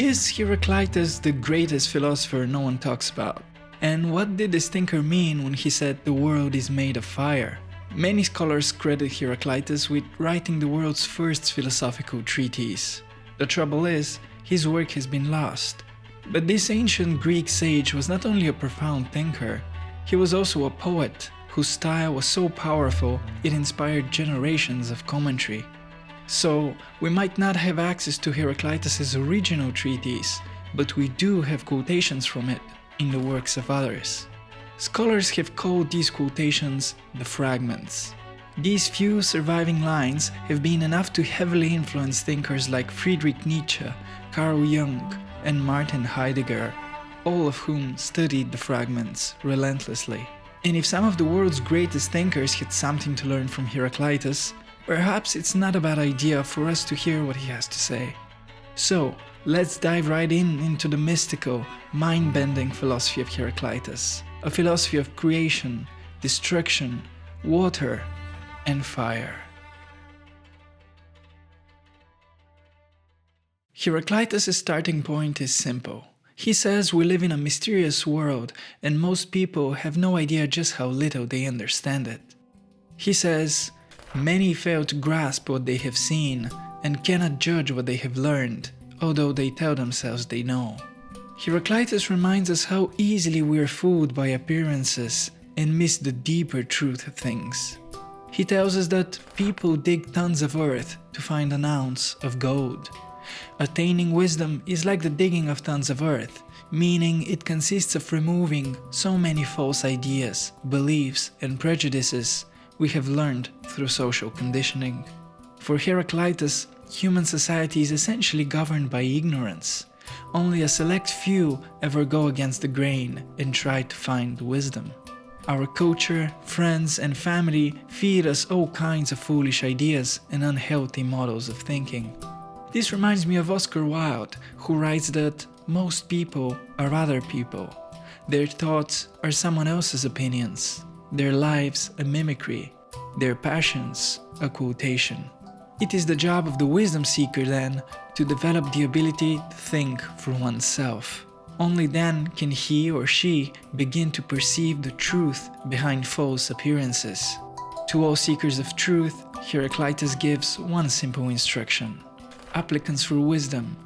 Is Heraclitus the greatest philosopher no one talks about? And what did this thinker mean when he said the world is made of fire? Many scholars credit Heraclitus with writing the world's first philosophical treatise. The trouble is, his work has been lost. But this ancient Greek sage was not only a profound thinker, he was also a poet whose style was so powerful it inspired generations of commentary. So, we might not have access to Heraclitus' original treatise, but we do have quotations from it in the works of others. Scholars have called these quotations the Fragments. These few surviving lines have been enough to heavily influence thinkers like Friedrich Nietzsche, Carl Jung, and Martin Heidegger, all of whom studied the Fragments relentlessly. And if some of the world's greatest thinkers had something to learn from Heraclitus, perhaps it's not a bad idea for us to hear what he has to say. So, let's dive right into the mystical, mind-bending philosophy of Heraclitus, a philosophy of creation, destruction, water, and fire. Heraclitus' starting point is simple. He says we live in a mysterious world and most people have no idea just how little they understand it. He says, many fail to grasp what they have seen and cannot judge what they have learned, although they tell themselves they know. Heraclitus reminds us how easily we are fooled by appearances and miss the deeper truth of things. He tells us that people dig tons of earth to find an ounce of gold. Attaining wisdom is like the digging of tons of earth, meaning it consists of removing so many false ideas, beliefs, and prejudices we have learned through social conditioning. For Heraclitus, human society is essentially governed by ignorance. Only a select few ever go against the grain and try to find wisdom. Our culture, friends, and family feed us all kinds of foolish ideas and unhealthy models of thinking. This reminds me of Oscar Wilde, who writes that most people are other people. Their thoughts are someone else's opinions. Their lives a mimicry, their passions a quotation. It is the job of the wisdom seeker then to develop the ability to think for oneself. Only then can he or she begin to perceive the truth behind false appearances. To all seekers of truth, Heraclitus gives one simple instruction. Applicants for wisdom,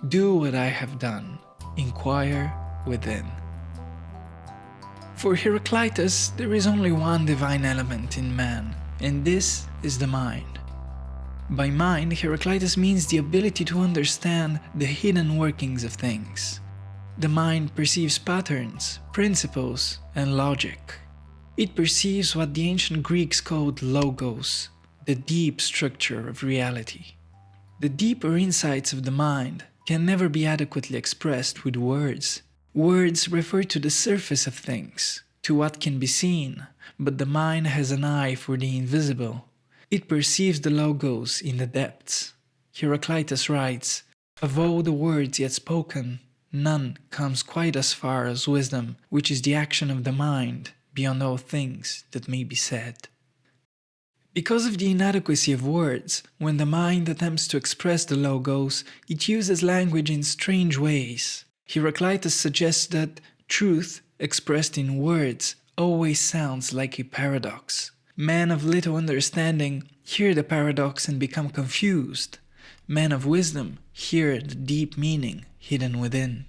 do what I have done, inquire within. For Heraclitus, there is only one divine element in man, and this is the mind. By mind, Heraclitus means the ability to understand the hidden workings of things. The mind perceives patterns, principles, and logic. It perceives what the ancient Greeks called logos, the deep structure of reality. The deeper insights of the mind can never be adequately expressed with words. Words refer to the surface of things, to what can be seen, but the mind has an eye for the invisible. It perceives the logos in the depths. Heraclitus writes, of all the words yet spoken, none comes quite as far as wisdom, which is the action of the mind, beyond all things that may be said. Because of the inadequacy of words, when the mind attempts to express the logos, it uses language in strange ways. Heraclitus suggests that truth, expressed in words, always sounds like a paradox. Men of little understanding hear the paradox and become confused. Men of wisdom hear the deep meaning hidden within.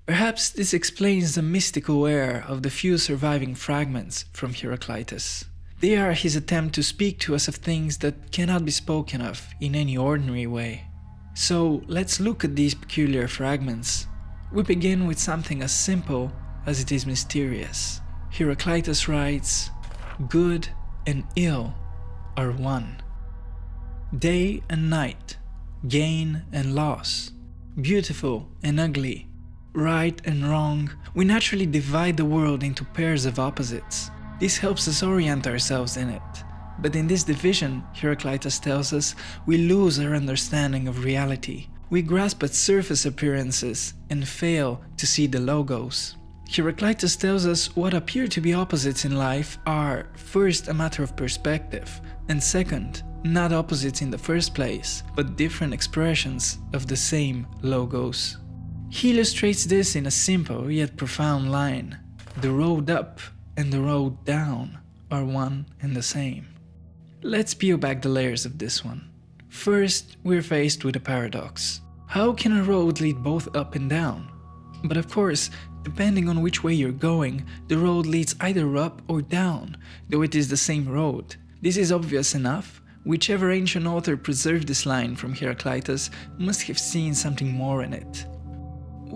Perhaps this explains the mystical air of the few surviving fragments from Heraclitus. They are his attempt to speak to us of things that cannot be spoken of in any ordinary way. So let's look at these peculiar fragments. We begin with something as simple as it is mysterious. Heraclitus writes, good and ill are one. Day and night, gain and loss, beautiful and ugly, right and wrong. We naturally divide the world into pairs of opposites. This helps us orient ourselves in it. But in this division, Heraclitus tells us, we lose our understanding of reality. We grasp at surface appearances and fail to see the logos. Heraclitus tells us what appear to be opposites in life are, first, a matter of perspective, and second, not opposites in the first place, but different expressions of the same logos. He illustrates this in a simple yet profound line: the road up and the road down are one and the same. Let's peel back the layers of this one. First, we're faced with a paradox. How can a road lead both up and down? But of course, depending on which way you're going, the road leads either up or down, though it is the same road. This is obvious enough. Whichever ancient author preserved this line from Heraclitus must have seen something more in it.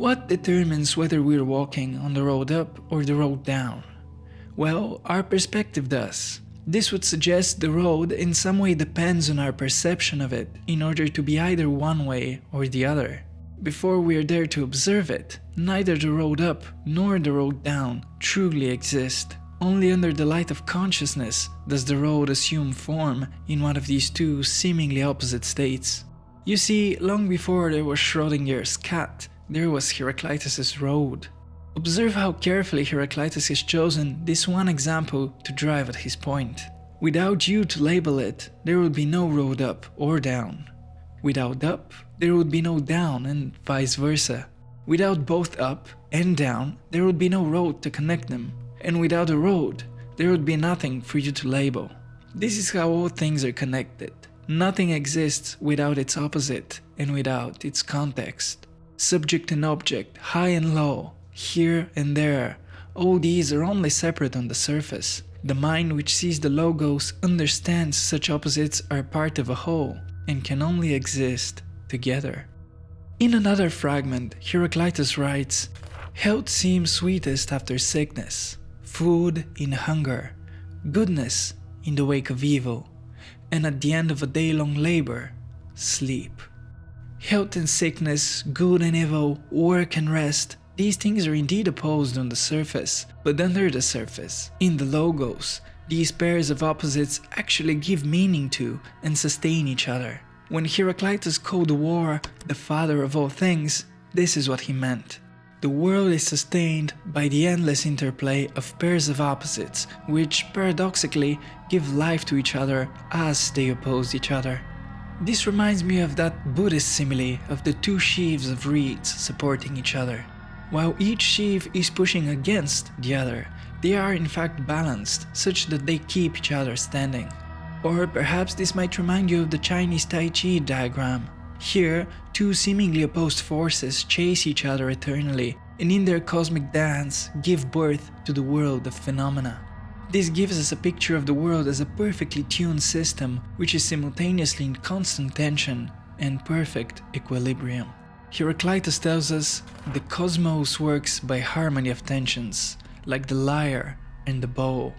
What determines whether we're walking on the road up or the road down? Well, our perspective does. This would suggest the road in some way depends on our perception of it in order to be either one way or the other. Before we are there to observe it, neither the road up nor the road down truly exist. Only under the light of consciousness does the road assume form in one of these two seemingly opposite states. You see, long before there was Schrodinger's cat, there was Heraclitus' road. Observe how carefully Heraclitus has chosen this one example to drive at his point. Without you to label it, there would be no road up or down. Without up, there would be no down, and vice versa. Without both up and down, there would be no road to connect them. And without a road, there would be nothing for you to label. This is how all things are connected. Nothing exists without its opposite and without its context. Subject and object, high and low, here and there, all these are only separate on the surface. The mind which sees the logos understands such opposites are part of a whole and can only exist together. In another fragment, Heraclitus writes, "Health seems sweetest after sickness, food in hunger, goodness in the wake of evil, and at the end of a day-long labor, sleep." Health and sickness, good and evil, work and rest, these things are indeed opposed on the surface, but under the surface, in the logos, these pairs of opposites actually give meaning to and sustain each other. When Heraclitus called war the father of all things, this is what he meant. The world is sustained by the endless interplay of pairs of opposites, which paradoxically give life to each other as they oppose each other. This reminds me of that Buddhist simile of the two sheaves of reeds supporting each other. While each sheaf is pushing against the other, they are in fact balanced such that they keep each other standing. Or perhaps this might remind you of the Chinese Tai Chi diagram. Here, two seemingly opposed forces chase each other eternally, and in their cosmic dance give birth to the world of phenomena. This gives us a picture of the world as a perfectly tuned system which is simultaneously in constant tension and perfect equilibrium. Heraclitus tells us, the cosmos works by harmony of tensions, like the lyre and the bow.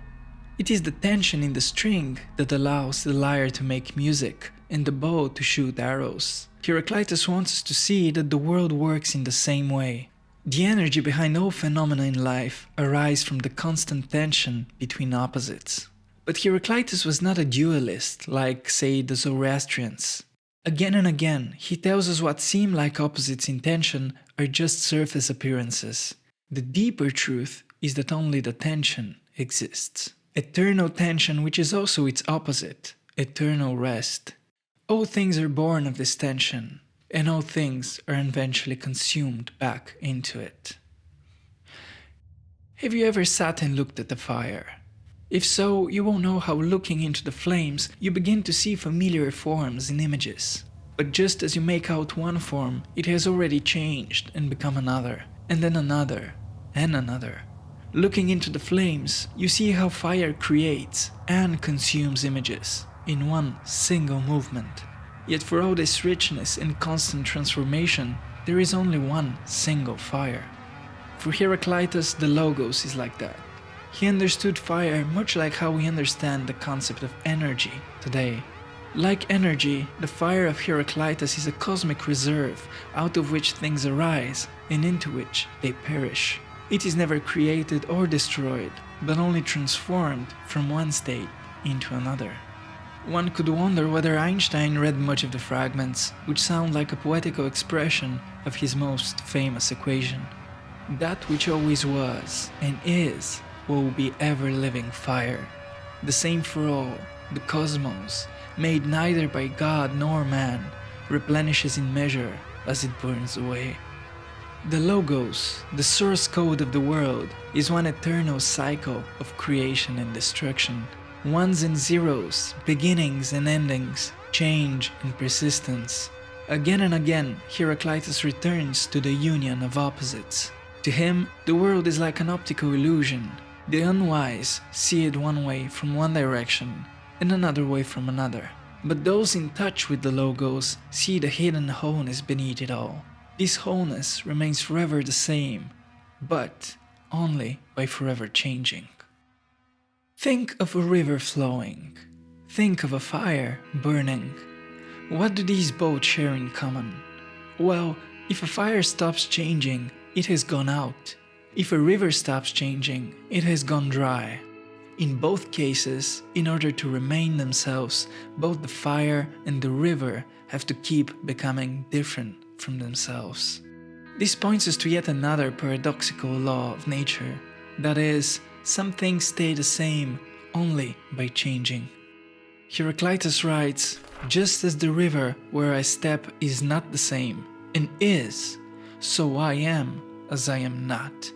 It is the tension in the string that allows the lyre to make music and the bow to shoot arrows. Heraclitus wants us to see that the world works in the same way. The energy behind all phenomena in life arises from the constant tension between opposites. But Heraclitus was not a dualist like, say, the Zoroastrians. Again and again, he tells us what seem like opposites in tension are just surface appearances. The deeper truth is that only the tension exists. Eternal tension, which is also its opposite, eternal rest. All things are born of this tension, and all things are eventually consumed back into it. Have you ever sat and looked at the fire? If so, you won't know how looking into the flames, you begin to see familiar forms and images. But just as you make out one form, it has already changed and become another, and then another, and another. Looking into the flames, you see how fire creates and consumes images in one single movement. Yet for all this richness and constant transformation, there is only one single fire. For Heraclitus, the Logos is like that. He understood fire much like how we understand the concept of energy today. Like energy, the fire of Heraclitus is a cosmic reserve out of which things arise and into which they perish. It is never created or destroyed, but only transformed from one state into another. One could wonder whether Einstein read much of the Fragments, which sound like a poetical expression of his most famous equation. That which always was and is will be ever-living fire. The same for all, the cosmos, made neither by God nor man, replenishes in measure as it burns away. The Logos, the source code of the world, is one eternal cycle of creation and destruction. Ones and zeros, beginnings and endings, change and persistence. Again and again, Heraclitus returns to the union of opposites. To him, the world is like an optical illusion. The unwise see it one way from one direction, and another way from another. But those in touch with the Logos see the hidden wholeness beneath it all. This wholeness remains forever the same, but only by forever changing. Think of a river flowing. Think of a fire burning. What do these both share in common? Well, if a fire stops changing, it has gone out. If a river stops changing, it has gone dry. In both cases, in order to remain themselves, both the fire and the river have to keep becoming different from themselves. This points us to yet another paradoxical law of nature. That is, some things stay the same only by changing. Heraclitus writes, "Just as the river where I step is not the same, and is, so I am as I am not."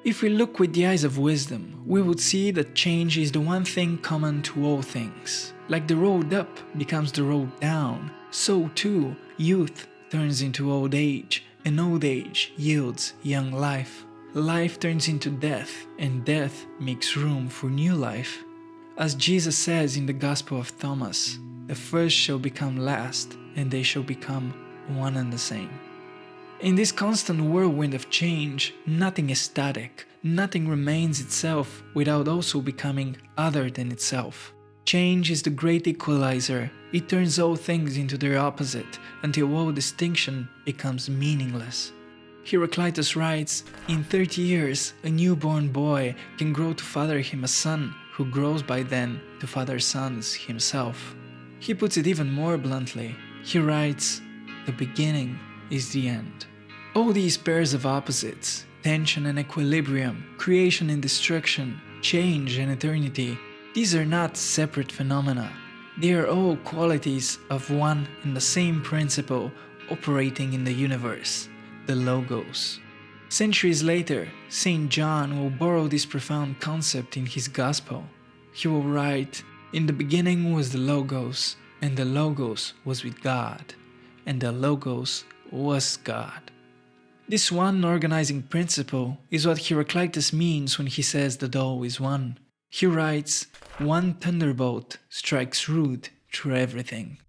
If we look with the eyes of wisdom, we would see that change is the one thing common to all things. Like the road up becomes the road down, so too youth turns into old age, and old age yields young life. Life turns into death, and death makes room for new life. As Jesus says in the Gospel of Thomas, "The first shall become last, and they shall become one and the same." In this constant whirlwind of change, nothing is static, nothing remains itself without also becoming other than itself. Change is the great equalizer. It turns all things into their opposite until all distinction becomes meaningless. Heraclitus writes, "In 30 years, a newborn boy can grow to father him a son, who grows by then to father sons himself." He puts it even more bluntly. He writes, "The beginning is the end." All these pairs of opposites, tension and equilibrium, creation and destruction, change and eternity, these are not separate phenomena. They are all qualities of one and the same principle operating in the universe, the Logos. Centuries later, St. John will borrow this profound concept in his Gospel. He will write, "In the beginning was the Logos, and the Logos was with God, and the Logos was God." This one organizing principle is what Heraclitus means when he says that all is one. He writes, "One thunderbolt strikes root through everything."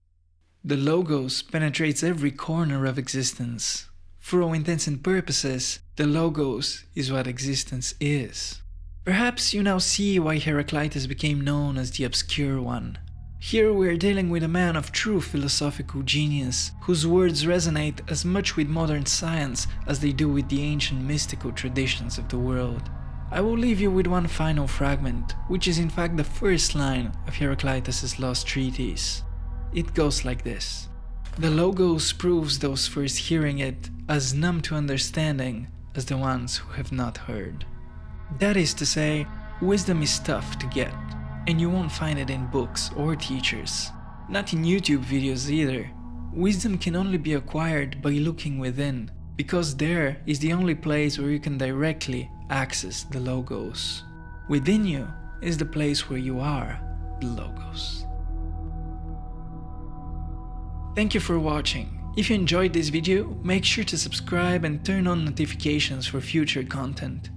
The Logos penetrates every corner of existence. For all intents and purposes, the Logos is what existence is. Perhaps you now see why Heraclitus became known as the Obscure One. Here we are dealing with a man of true philosophical genius, whose words resonate as much with modern science as they do with the ancient mystical traditions of the world. I will leave you with one final fragment, which is in fact the first line of Heraclitus' lost treatise. It goes like this: "The Logos proves those first hearing it as numb to understanding as the ones who have not heard." That is to say, wisdom is tough to get, and you won't find it in books or teachers. Not in YouTube videos either. Wisdom can only be acquired by looking within, because there is the only place where you can directly access the Logos. Within you is the place where you are the Logos. Thank you for watching. If you enjoyed this video, make sure to subscribe and turn on notifications for future content.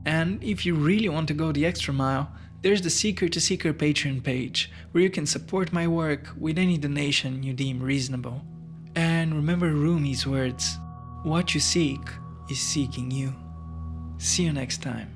And if you really want to go the extra mile, there's the Seeker to Seeker Patreon page, where you can support my work with any donation you deem reasonable. And remember Rumi's words, "What you seek is seeking you." See you next time.